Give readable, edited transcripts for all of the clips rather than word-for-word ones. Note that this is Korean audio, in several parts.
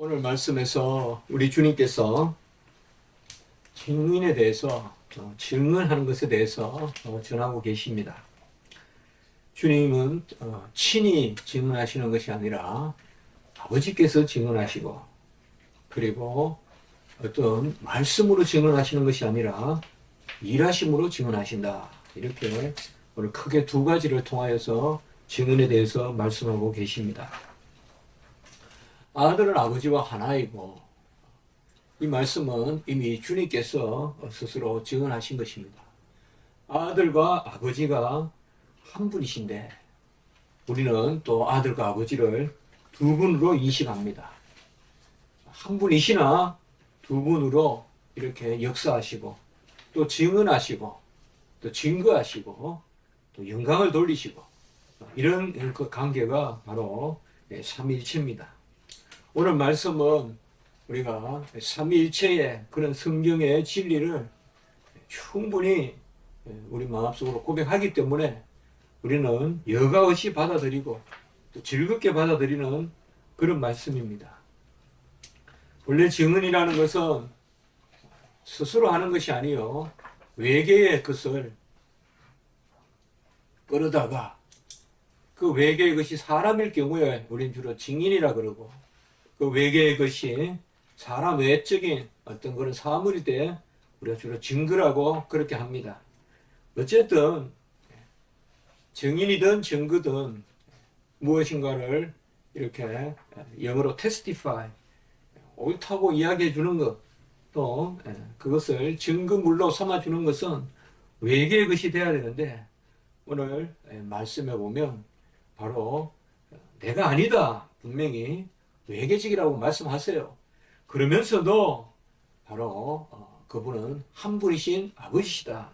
오늘 말씀에서 우리 주님께서 증인에 대해서 증언하는 것에 대해서 전하고 계십니다. 주님은 친히 증언하시는 것이 아니라 아버지께서 증언하시고, 그리고 어떤 말씀으로 증언하시는 것이 아니라 일하심으로 증언하신다. 이렇게 오늘 크게 두 가지를 통하여서 증언에 대해서 말씀하고 계십니다. 아들은 아버지와 하나이고, 이 말씀은 이미 주님께서 스스로 증언하신 것입니다. 아들과 아버지가 한 분이신데 우리는 또 아들과 아버지를 두 분으로 인식합니다. 한 분이시나 두 분으로 이렇게 역사하시고 또 증언하시고 또 증거하시고 또 영광을 돌리시고, 이런 그 관계가 바로 삼위일체입니다. 오늘 말씀은 우리가 삼위일체의 그런 성경의 진리를 충분히 우리 마음속으로 고백하기 때문에 우리는 여과 없이 받아들이고 또 즐겁게 받아들이는 그런 말씀입니다. 원래 증언이라는 것은 스스로 하는 것이 아니요, 외계의 것을 끌어다가 그 외계의 것이 사람일 경우에 우리는 주로 증인이라 그러고, 그 외계의 것이 사람 외적인 어떤 그런 사물이 돼 우리가 주로 증거라고 그렇게 합니다. 어쨌든 증인이든 증거든 무엇인가를 이렇게 영어로 testify, 옳다고 이야기해 주는 것, 또 그것을 증거물로 삼아 주는 것은 외계의 것이 돼야 되는데, 오늘 말씀해 보면 바로 내가 아니다, 분명히 외계적이라고 말씀하세요. 그러면서도 바로 그분은 한 분이신 아버지시다.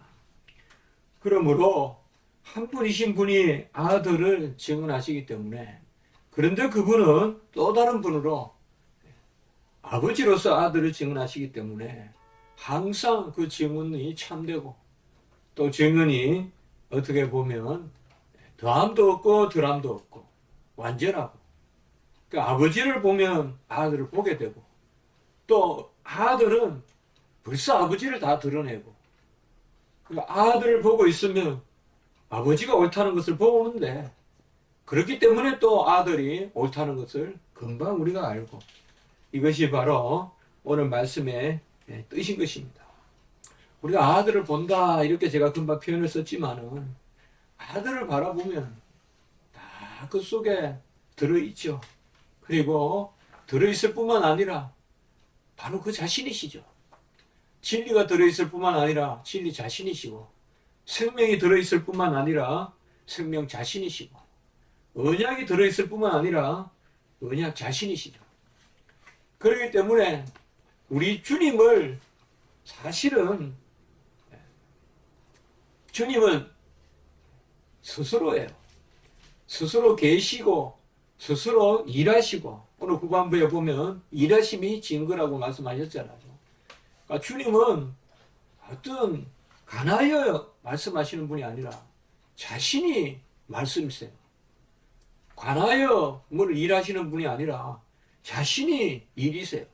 그러므로 한 분이신 분이 아들을 증언하시기 때문에, 그런데 그분은 또 다른 분으로 아버지로서 아들을 증언하시기 때문에 항상 그 증언이 참되고, 또 증언이 어떻게 보면 더함도 없고 덜함도 없고 완전하고, 그러니까 아버지를 보면 아들을 보게 되고, 또 아들은 벌써 아버지를 다 드러내고, 아들을 보고 있으면 아버지가 옳다는 것을 보는데, 그렇기 때문에 또 아들이 옳다는 것을 금방 우리가 알고, 이것이 바로 오늘 말씀의 뜻인 것입니다. 우리가 아들을 본다, 이렇게 제가 금방 표현을 썼지만은 아들을 바라보면 다 그 속에 들어있죠. 그리고 들어있을 뿐만 아니라 바로 그 자신이시죠. 진리가 들어있을 뿐만 아니라 진리 자신이시고, 생명이 들어있을 뿐만 아니라 생명 자신이시고, 언약이 들어있을 뿐만 아니라 언약 자신이시죠. 그렇기 때문에 우리 주님을, 사실은 주님은 스스로예요. 스스로 계시고 스스로 일하시고, 오늘 후반부에 보면 일하심이 증거라고 말씀하셨잖아요. 그러니까 주님은 어떤 관하여 말씀하시는 분이 아니라 자신이 말씀이세요. 관하여 뭘 일하시는 분이 아니라 자신이 일이세요.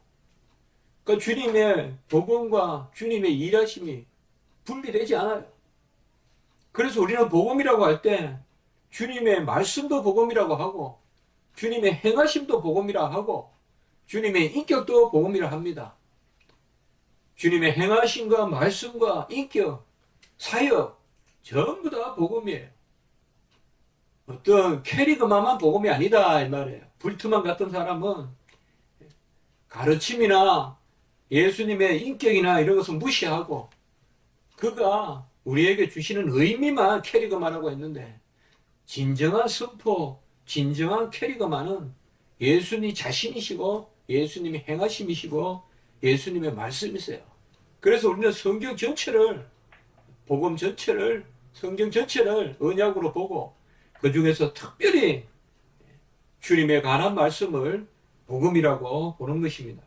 그러니까 주님의 복음과 주님의 일하심이 분리되지 않아요. 그래서 우리는 복음이라고 할 때 주님의 말씀도 복음이라고 하고, 주님의 행하심도 복음이라 하고, 주님의 인격도 복음이라 합니다. 주님의 행하심과 말씀과 인격, 사역 전부 다 복음이에요. 어떤 캐리그마만 복음이 아니다, 이 말이에요. 불트만 같은 사람은 가르침이나 예수님의 인격이나 이런 것을 무시하고, 그가 우리에게 주시는 의미만 캐리그마라고 했는데, 진정한 선포, 진정한 캐리그마는 예수님 자신이시고 예수님의 행하심이시고 예수님의 말씀이세요. 그래서 우리는 성경 전체를, 복음 전체를, 성경 전체를 언약으로 보고, 그 중에서 특별히 주님에 관한 말씀을 복음이라고 보는 것입니다.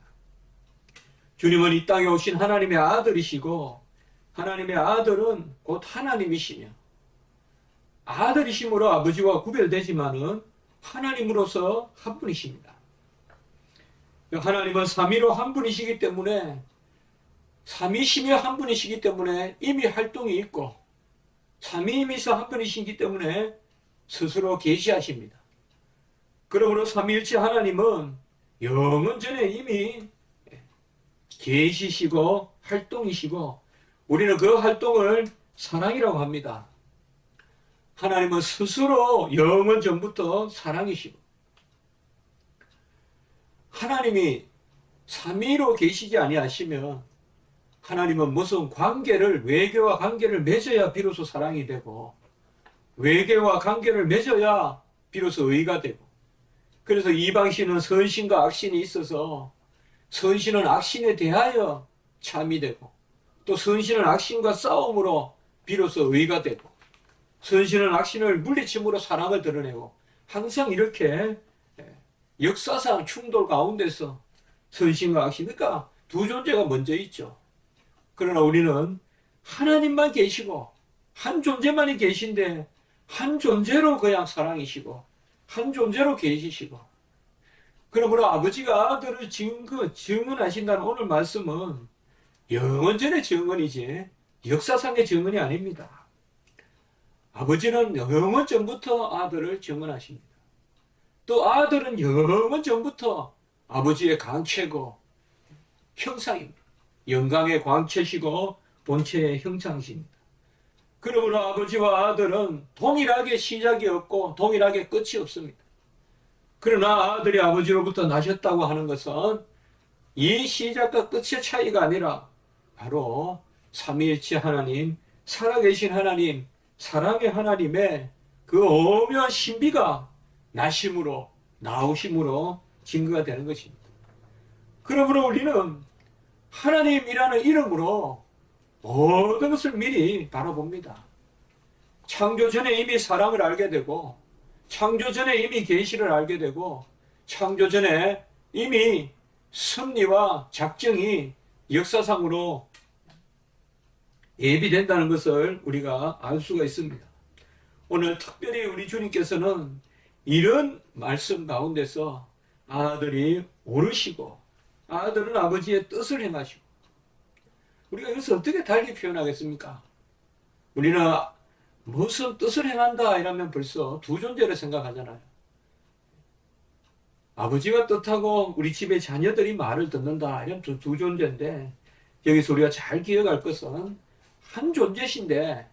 주님은 이 땅에 오신 하나님의 아들이시고, 하나님의 아들은 곧 하나님이시며, 아들이심으로 아버지와 구별되지만은 하나님으로서 한 분이십니다. 하나님은 삼위로 한 분이시기 때문에, 삼위심의 한 분이시기 때문에 이미 활동이 있고, 삼위임이서 한 분이시기 때문에 스스로 계시하십니다. 그러므로 삼위일체 하나님은 영원 전에 이미 계시시고 활동이시고, 우리는 그 활동을 사랑이라고 합니다. 하나님은 스스로 영원 전부터 사랑이시고, 하나님이 삼위로 계시지 아니하시면 하나님은 무슨 관계를, 외계와 관계를 맺어야 비로소 사랑이 되고, 외계와 관계를 맺어야 비로소 의가 되고, 그래서 이방신은 선신과 악신이 있어서 선신은 악신에 대하여 참이 되고, 또 선신은 악신과 싸움으로 비로소 의가 되고, 선신은 악신을 물리침으로 사랑을 드러내고, 항상 이렇게 역사상 충돌 가운데서 선신과 악신, 그러니까 두 존재가 먼저 있죠. 그러나 우리는 하나님만 계시고 한 존재만이 계신데 한 존재로 그냥 사랑이시고 한 존재로 계시시고, 그러므로 아버지가 아들을 증언하신다는 오늘 말씀은 영원전의 증언이지 역사상의 증언이 아닙니다. 아버지는 영원 전부터 아들을 증언하십니다. 또 아들은 영원 전부터 아버지의 광채고 형상입니다. 영광의 광채시고 본체의 형상이십니다. 그러므로 아버지와 아들은 동일하게 시작이 없고 동일하게 끝이 없습니다. 그러나 아들이 아버지로부터 나셨다고 하는 것은 이 시작과 끝의 차이가 아니라 바로 삼위일체 하나님, 살아계신 하나님, 사랑의 하나님의 그 오묘한 신비가 나심으로, 나오심으로 증거가 되는 것입니다. 그러므로 우리는 하나님이라는 이름으로 모든 것을 미리 바라봅니다. 창조 전에 이미 사랑을 알게 되고, 창조 전에 이미 계시를 알게 되고, 창조 전에 이미 섭리와 작정이 역사상으로 예비된다는 것을 우리가 알 수가 있습니다. 오늘 특별히 우리 주님께서는 이런 말씀 가운데서 아들이 오르시고 아들은 아버지의 뜻을 행하시고, 우리가 이것을 어떻게 달리 표현하겠습니까? 우리는 무슨 뜻을 행한다 이러면 벌써 두 존재를 생각하잖아요. 아버지가 뜻하고 우리 집의 자녀들이 말을 듣는다 이런 두 존재인데, 여기서 우리가 잘 기억할 것은 한 존재신데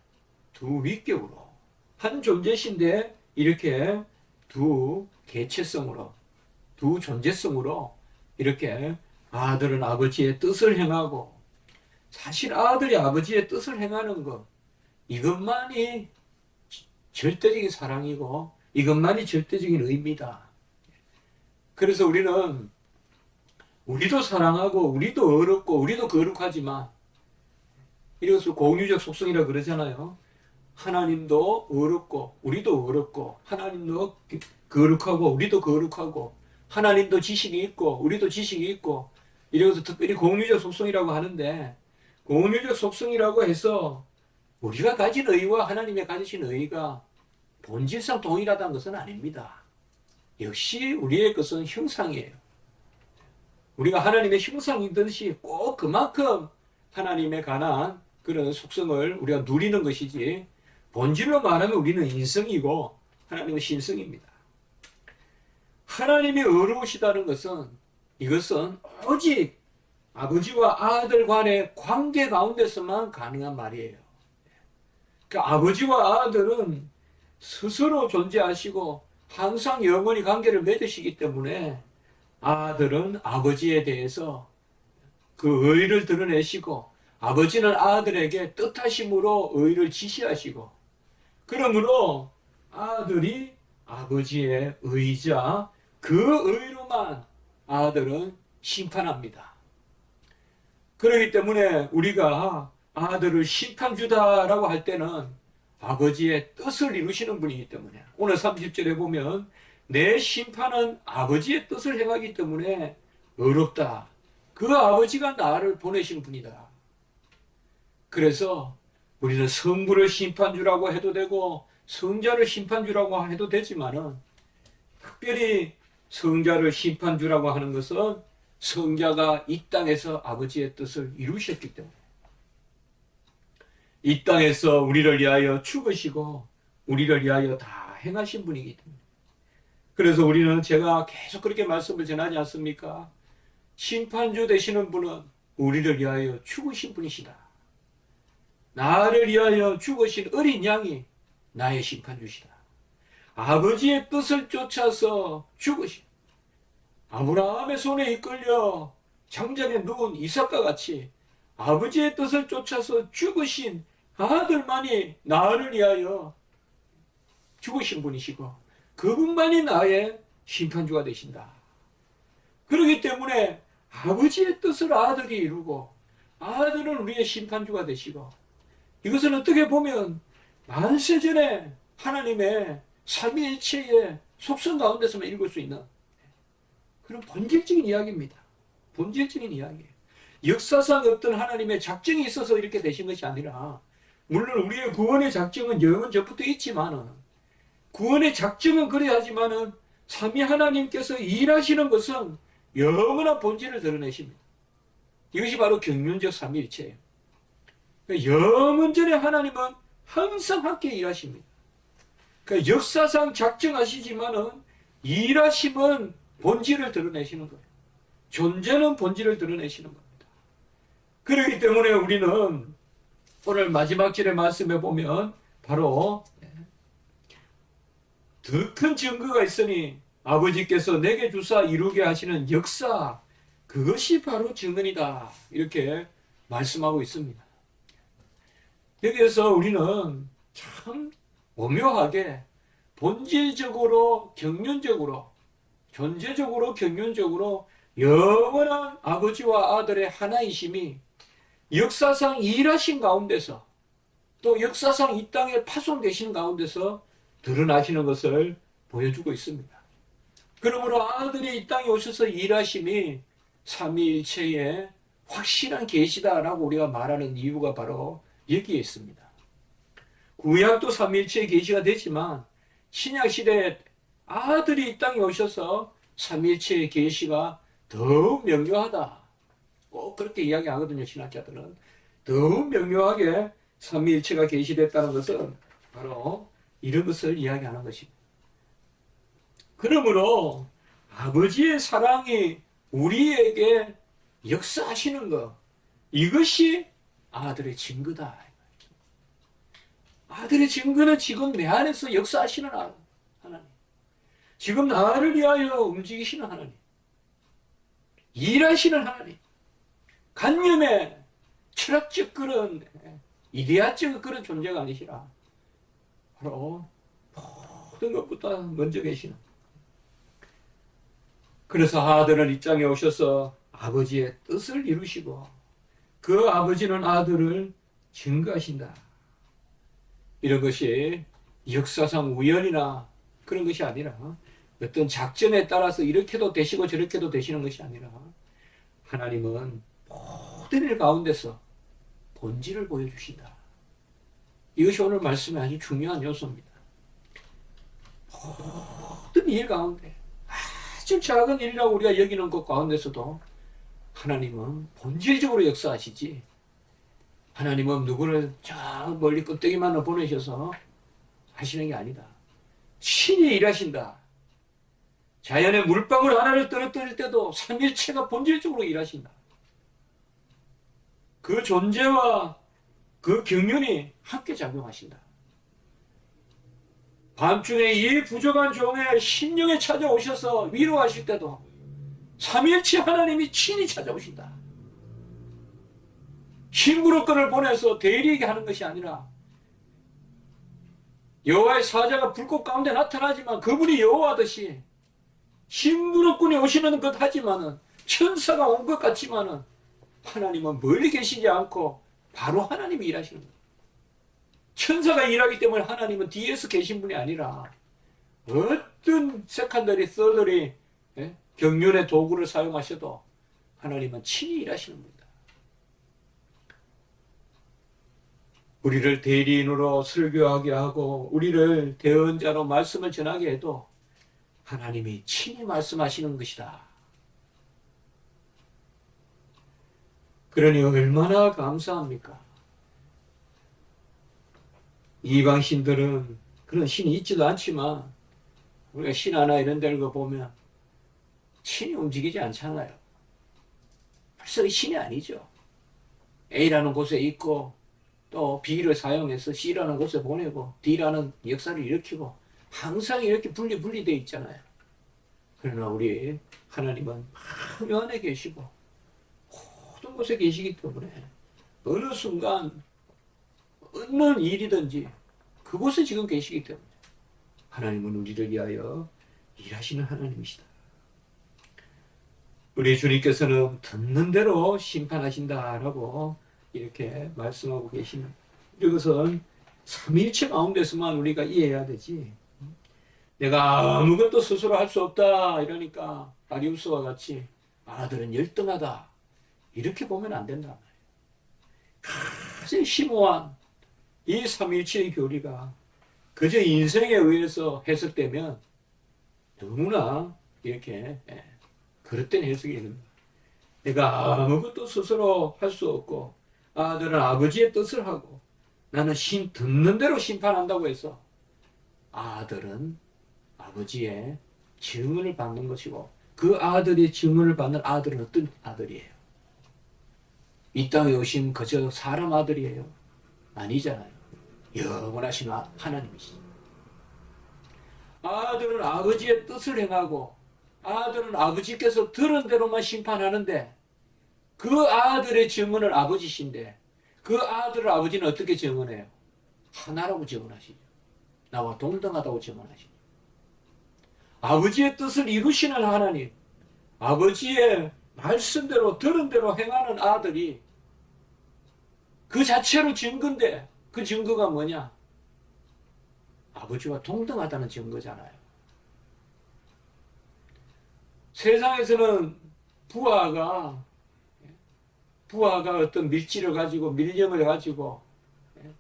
두 위격으로, 한 존재신데 이렇게 두 개체성으로, 두 존재성으로 이렇게 아들은 아버지의 뜻을 행하고, 사실 아들이 아버지의 뜻을 행하는 것, 이것만이 절대적인 사랑이고 이것만이 절대적인 의미다. 그래서 우리도 사랑하고 우리도 어렵고 우리도 거룩하지만, 이것을 공유적 속성이라고 그러잖아요. 하나님도 어렵고 우리도 어렵고, 하나님도 거룩하고 우리도 거룩하고, 하나님도 지식이 있고 우리도 지식이 있고, 이래서 특별히 공유적 속성이라고 하는데, 공유적 속성이라고 해서 우리가 가진 의와 하나님이 가지신 의가 본질상 동일하다는 것은 아닙니다. 역시 우리의 것은 형상이에요. 우리가 하나님의 형상이듯이 꼭 그만큼 하나님에 관한 그런 속성을 우리가 누리는 것이지, 본질로 말하면 우리는 인성이고 하나님은 신성입니다. 하나님이 어려우시다는 것은, 이것은 오직 아버지와 아들 간의 관계 가운데서만 가능한 말이에요. 그러니까 아버지와 아들은 스스로 존재하시고 항상 영원히 관계를 맺으시기 때문에, 아들은 아버지에 대해서 그 의를 드러내시고, 아버지는 아들에게 뜻하심으로 의를 지시하시고, 그러므로 아들이 아버지의 의자, 그 의로만 아들은 심판합니다. 그렇기 때문에 우리가 아들을 심판주다라고 할 때는 아버지의 뜻을 이루시는 분이기 때문에, 오늘 30절에 보면 내 심판은 아버지의 뜻을 행하기 때문에 어렵다. 그 아버지가 나를 보내신 분이다. 그래서 우리는 성부를 심판주라고 해도 되고 성자를 심판주라고 해도 되지만은, 특별히 성자를 심판주라고 하는 것은 성자가 이 땅에서 아버지의 뜻을 이루셨기 때문에 이 땅에서 우리를 위하여 죽으시고 우리를 위하여 다 행하신 분이기 때문에 그래서 우리는 제가 계속 그렇게 말씀을 전하지 않습니까? 심판주 되시는 분은 우리를 위하여 죽으신 분이시다. 나를 위하여 죽으신 어린 양이 나의 심판주시다. 아버지의 뜻을 쫓아서 죽으신 아브라함의 손에 이끌려 장작에 누운 이삭과 같이 아버지의 뜻을 쫓아서 죽으신 아들만이 나를 위하여 죽으신 분이시고 그분만이 나의 심판주가 되신다. 그렇기 때문에 아버지의 뜻을 아들이 이루고 아들은 우리의 심판주가 되시고 이것은 어떻게 보면 만세전에 하나님의 삼위일체의 속성 가운데서만 읽을 수 있는 그런 본질적인 이야기입니다. 본질적인 이야기예요. 역사상 어떤 하나님의 작정이 있어서 이렇게 되신 것이 아니라 물론 우리의 구원의 작정은 영원 전부터 있지만은 구원의 작정은 그래야 하지만은 삼위 하나님께서 일하시는 것은 영원한 본질을 드러내십니다. 이것이 바로 경륜적 삼위일체예요. 영원전에 하나님은 항상 함께 일하십니다. 그러니까 역사상 작정하시지만은 일하심은 본질을 드러내시는 거예요. 존재는 본질을 드러내시는 겁니다. 그렇기 때문에 우리는 오늘 마지막 절의 말씀에 보면 바로 더 큰 증거가 있으니 아버지께서 내게 주사 이루게 하시는 역사 그것이 바로 증언이다. 이렇게 말씀하고 있습니다. 여기에서 우리는 참 오묘하게 본질적으로 경륜적으로 존재적으로 경륜적으로 영원한 아버지와 아들의 하나이심이 역사상 일하신 가운데서 또 역사상 이 땅에 파송되신 가운데서 드러나시는 것을 보여주고 있습니다. 그러므로 아들이 이 땅에 오셔서 일하심이 삼위일체의 확실한 계시다라고 우리가 말하는 이유가 바로 여기에 있습니다. 구약도 삼위일체의 계시가 되지만 신약시대에 아들이 이 땅에 오셔서 삼위일체의 계시가 더욱 명료하다. 꼭 그렇게 이야기하거든요. 신학자들은. 더욱 명료하게 삼위일체가 계시됐다는 것은 바로 이런 것을 이야기하는 것입니다. 그러므로 아버지의 사랑이 우리에게 역사하시는 것 이것이 아들의 증거다. 아들의 증거는 지금 내 안에서 역사하시는 하나님. 지금 나를 위하여 움직이시는 하나님. 일하시는 하나님. 관념의 철학적 그런 이데아적 그런 존재가 아니시라. 바로 모든 것보다 먼저 계시는. 그래서 아들은 이 땅에 오셔서 아버지의 뜻을 이루시고 그 아버지는 아들을 증거하신다. 이런 것이 역사상 우연이나 그런 것이 아니라 어떤 작전에 따라서 이렇게도 되시고 저렇게도 되시는 것이 아니라 하나님은 모든 일 가운데서 본질을 보여주신다. 이것이 오늘 말씀의 아주 중요한 요소입니다. 모든 일 가운데 아주 작은 일이라고 우리가 여기는 것 가운데서도 하나님은 본질적으로 역사하시지 하나님은 누구를 저 멀리 껍데기만을 보내셔서 하시는 게 아니다. 신이 일하신다. 자연의 물방울 하나를 떨어뜨릴 때도 삼일체가 본질적으로 일하신다. 그 존재와 그 경륜이 함께 작용하신다. 밤중에 이 부족한 종의 심령에 찾아오셔서 위로하실 때도 삼일체 하나님이 친히 찾아오신다. 흰무릇끈을 보내서 대리에게 하는 것이 아니라 여호와의 사자가 불꽃 가운데 나타나지만 그분이 여호와듯이 흰무릇끈이 오시는 것 하지만은 천사가 온 것 같지만은 하나님은 멀리 계시지 않고 바로 하나님이 일하시는 거예요. 천사가 일하기 때문에 하나님은 뒤에서 계신 분이 아니라 어떤 세컨더리, 서더리 경륜의 도구를 사용하셔도 하나님은 친히 일하시는 겁니다. 우리를 대리인으로 설교하게 하고 우리를 대언자로 말씀을 전하게 해도 하나님이 친히 말씀하시는 것이다. 그러니 얼마나 감사합니까? 이방 신들은 그런 신이 있지도 않지만 우리가 신 하나 이런 데를 보면 신이 움직이지 않잖아요. 벌써 신이 아니죠. A라는 곳에 있고 또 B를 사용해서 C라는 곳에 보내고 D라는 역사를 일으키고 항상 이렇게 분리되어 있잖아요. 그러나 우리 하나님은 그 안에 계시고 모든 곳에 계시기 때문에 어느 순간 어느 일이든지 그곳에 지금 계시기 때문에 하나님은 우리를 위하여 일하시는 하나님이시다. 우리 주님께서는 듣는 대로 심판하신다라고 이렇게 말씀하고 계시는 이것은 삼위일체 가운데서만 우리가 이해해야 되지. 내가 아무것도 스스로 할 수 없다 이러니까 아리우스와 같이 아들은 열등하다 이렇게 보면 안 된다. 가장 심오한 이 삼위일체의 교리가 그저 인생에 의해서 해석되면 너무나 이렇게 그릇된 해석이 됩니다. 내가 아무것도 스스로 할 수 없고 아들은 아버지의 뜻을 하고 나는 듣는 대로 심판한다고 해서 아들은 아버지의 증언을 받는 것이고 그 아들이 증언을 받는 아들은 어떤 아들이에요? 이 땅에 오신 그저 사람 아들이에요? 아니잖아요. 영원하신 하나님이시죠. 아들은 아버지의 뜻을 행하고 아들은 아버지께서 들은 대로만 심판하는데 그 아들의 증언은 아버지신데 그 아들을 아버지는 어떻게 증언해요? 하나라고 증언하시죠. 나와 동등하다고 증언하시죠. 아버지의 뜻을 이루시는 하나님, 아버지의 말씀대로 들은 대로 행하는 아들이 그 자체로 증거인데 그 증거가 뭐냐? 아버지와 동등하다는 증거잖아요. 세상에서는 부하가 어떤 밀지를 가지고 밀령을 가지고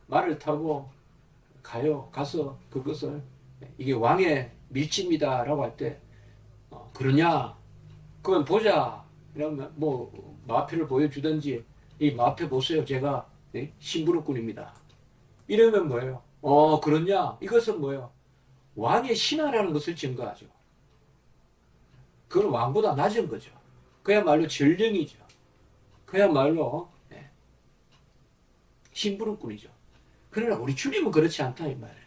말을 타고 가서 그것을 이게 왕의 밀지입니다 라고 할 때 그러냐? 그건 보자. 이러면 뭐 마패를 보여주든지 이 마패 보세요. 제가 심부름꾼입니다. 이러면 뭐예요? 그러냐? 이것은 뭐예요? 왕의 신하라는 것을 증거하죠. 그건 왕보다 낮은 거죠. 그야말로 전령이죠. 그야말로 심부름꾼이죠. 그러나 우리 주님은 그렇지 않다 이 말이에요.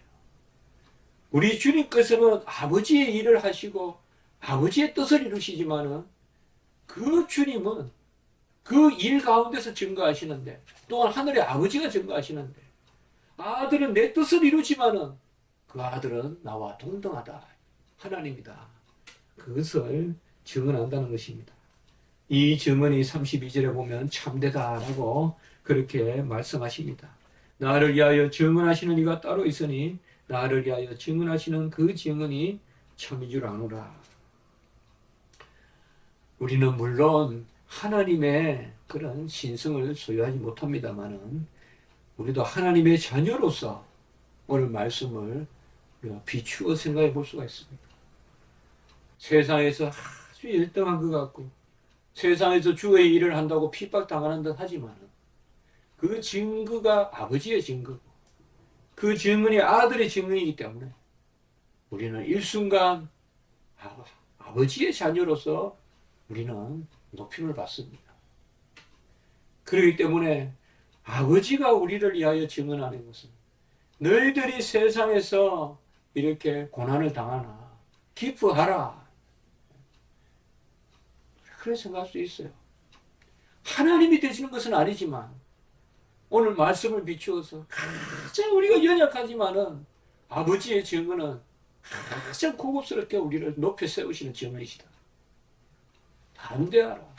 우리 주님께서는 아버지의 일을 하시고 아버지의 뜻을 이루시지만은 그 주님은 그 일 가운데서 증거하시는데 또한 하늘의 아버지가 증거하시는데 아들은 내 뜻을 이루지만은 그 아들은 나와 동등하다. 하나님이다. 그것을 증언한다는 것입니다. 이 증언이 32절에 보면 참되다라고 그렇게 말씀하십니다. 나를 위하여 증언하시는 이가 따로 있으니 나를 위하여 증언하시는 그 증언이 참인 줄 아노라. 우리는 물론 하나님의 그런 신성을 소유하지 못합니다만은 우리도 하나님의 자녀로서 오늘 말씀을 우리가 비추어 생각해 볼 수가 있습니다. 세상에서 아주 열등한 것 같고 세상에서 주의 일을 한다고 핍박당하는 듯 하지만 그 증거가 아버지의 증거고 그 증언이 아들의 증언이기 때문에 우리는 일순간 아버지의 자녀로서 우리는 높임을 받습니다. 그렇기 때문에 아버지가 우리를 위하여 증언하는 것은 너희들이 세상에서 이렇게 고난을 당하나 기뻐하라. 그렇게 생각할 수 있어요. 하나님이 되시는 것은 아니지만 오늘 말씀을 비추어서 가장 우리가 연약하지만은 아버지의 증언은 가장 고급스럽게 우리를 높여 세우시는 증언이시다. 담대하라.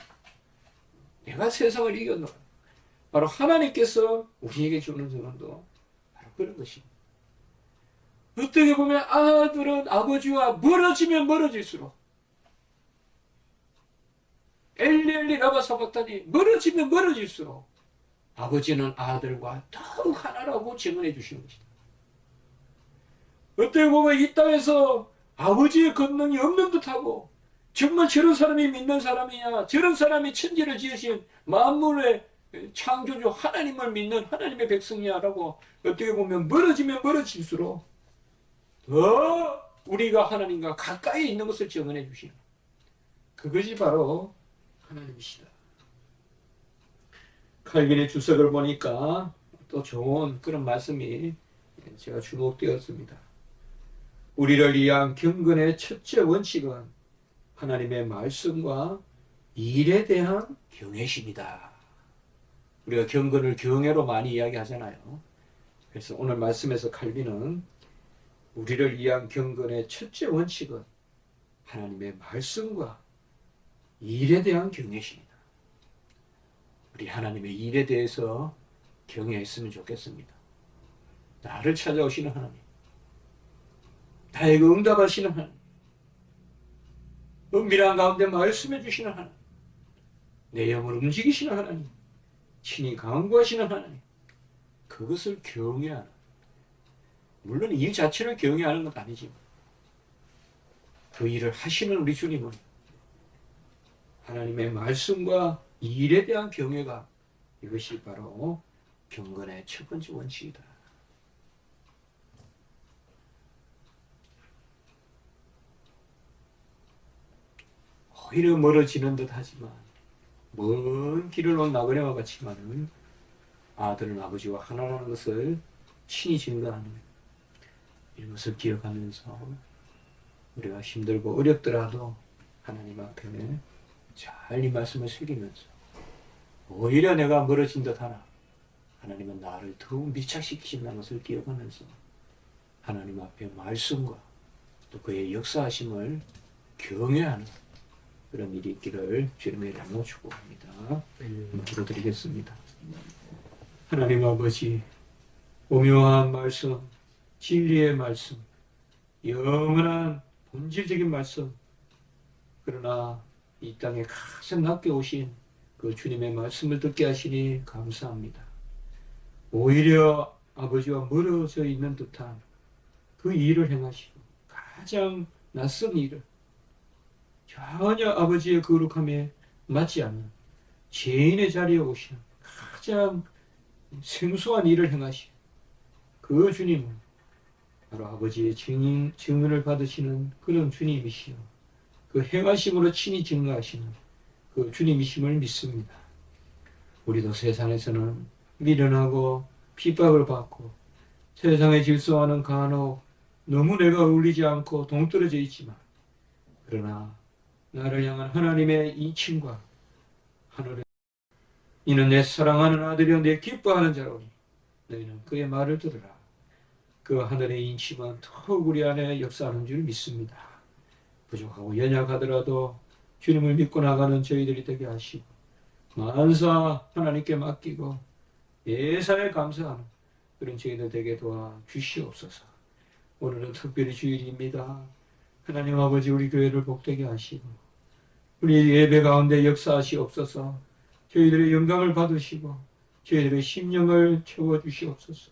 내가 세상을 이겼노라. 바로 하나님께서 우리에게 주는 증언도 바로 그런 것입니다. 어떻게 보면 아들은 아버지와 멀어지면 멀어질수록 엘리 라마 사박다니 멀어지면 멀어질수록 아버지는 아들과 더욱 하나라고 증언해 주시는 것이다. 어떻게 보면 이 땅에서 아버지의 권능이 없는 듯하고 정말 저런 사람이 믿는 사람이냐, 저런 사람이 천지를 지으신 만물의 창조주 하나님을 믿는 하나님의 백성이야라고 어떻게 보면 멀어지면 멀어질수록 더 우리가 하나님과 가까이 있는 것을 증언해 주시는 그것이 바로 하나님이시다. 칼빈의 주석을 보니까 또 좋은 그런 말씀이 제가 주목되었습니다. 우리를 위한 경건의 첫째 원칙은 하나님의 말씀과 일에 대한 경외심이다. 우리가 경건을 경외로 많이 이야기하잖아요. 그래서 오늘 말씀에서 칼빈은 우리를 위한 경건의 첫째 원칙은 하나님의 말씀과 일에 대한 경외심이다. 우리 하나님의 일에 대해서 경외했으면 좋겠습니다. 나를 찾아오시는 하나님, 나에게 응답하시는 하나님, 은밀한 가운데 말씀해 주시는 하나님, 내 영을 움직이시는 하나님, 친히 강구하시는 하나님, 그것을 경외하는, 물론 일 자체를 경외하는 건 아니지만 그 일을 하시는 우리 주님은 하나님의 말씀과 일에 대한 경외가, 이것이 바로 경건의 첫 번째 원칙이다. 오히려 멀어지는 듯 하지만 먼 길을 온 나그네와 같지만은 아들은 아버지와 하나라는 것을 친히 증거하는 이것을 기억하면서 우리가 힘들고 어렵더라도 하나님 앞에 잘 이 말씀을 새기면서 오히려 내가 멀어진 듯 하나 하나님은 나를 더욱 밀착시키신다는 것을 기억하면서 하나님 앞에 말씀과 또 그의 역사하심을 경외하는 그런 일이 있기를 주님의 이름으로 축복합니다. 기도드리겠습니다. 하나님 아버지, 오묘한 말씀, 진리의 말씀, 영원한 본질적인 말씀, 그러나 이 땅에 가장 낮게 오신 그 주님의 말씀을 듣게 하시니 감사합니다. 오히려 아버지와 멀어져 있는 듯한 그 일을 행하시고 가장 낯선 일을 전혀 아버지의 거룩함에 맞지 않는 죄인의 자리에 오시는 가장 생소한 일을 행하신 그 주님은 바로 아버지의 증언을 받으시는 그런 주님이시요, 그 행하심으로 친히 증거하시는 그 주님이심을 믿습니다. 우리도 세상에서는 미련하고 핍박을 받고 세상의 질서와는 간혹 너무 내가 어울리지 않고 동떨어져 있지만, 그러나 나를 향한 하나님의 인침과 하늘에 이는 내 사랑하는 아들이여 내 기뻐하는 자로니 너희는 그의 말을 들으라. 그 하늘의 인침은 더욱 우리 안에 역사하는 줄 믿습니다. 부족하고 연약하더라도 주님을 믿고 나가는 저희들이 되게 하시고 만사 하나님께 맡기고 예사에 감사하는 그런 저희들 되게 도와 주시옵소서. 오늘은 특별히 주일입니다. 하나님 아버지, 우리 교회를 복되게 하시고 우리 예배 가운데 역사하시옵소서. 저희들의 영광을 받으시고 저희들의 심령을 채워주시옵소서.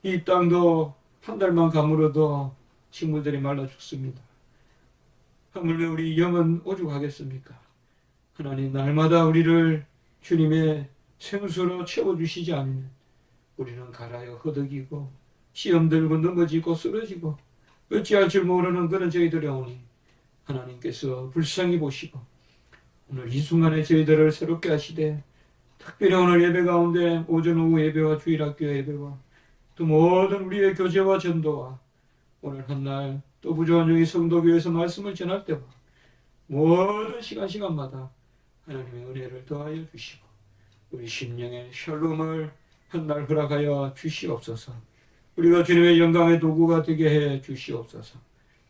이 땅도 한 달만 가물어도 식물들이 말라 죽습니다. 하물며 우리 영은 오죽하겠습니까? 하나님, 날마다 우리를 주님의 생수로 채워주시지 않으면 우리는 갈아여 허덕이고 시험 들고 넘어지고 쓰러지고 어찌할 줄 모르는 그런 저희들이 오니 하나님께서 불쌍히 보시고 오늘 이 순간에 저희들을 새롭게 하시되, 특별히 오늘 예배 가운데 오전 오후 예배와 주일학교 예배와 또 모든 우리의 교제와 전도와 오늘 한날 또 부조한 중의 성도교회에서 말씀을 전할 때와 모든 시간마다 하나님의 은혜를 더하여 주시고 우리 심령의 샬롬을 한날 허락하여 주시옵소서. 우리가 주님의 영광의 도구가 되게 해 주시옵소서.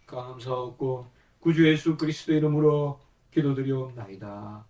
감사하고 구주 예수 그리스도 이름으로 기도드리옵나이다.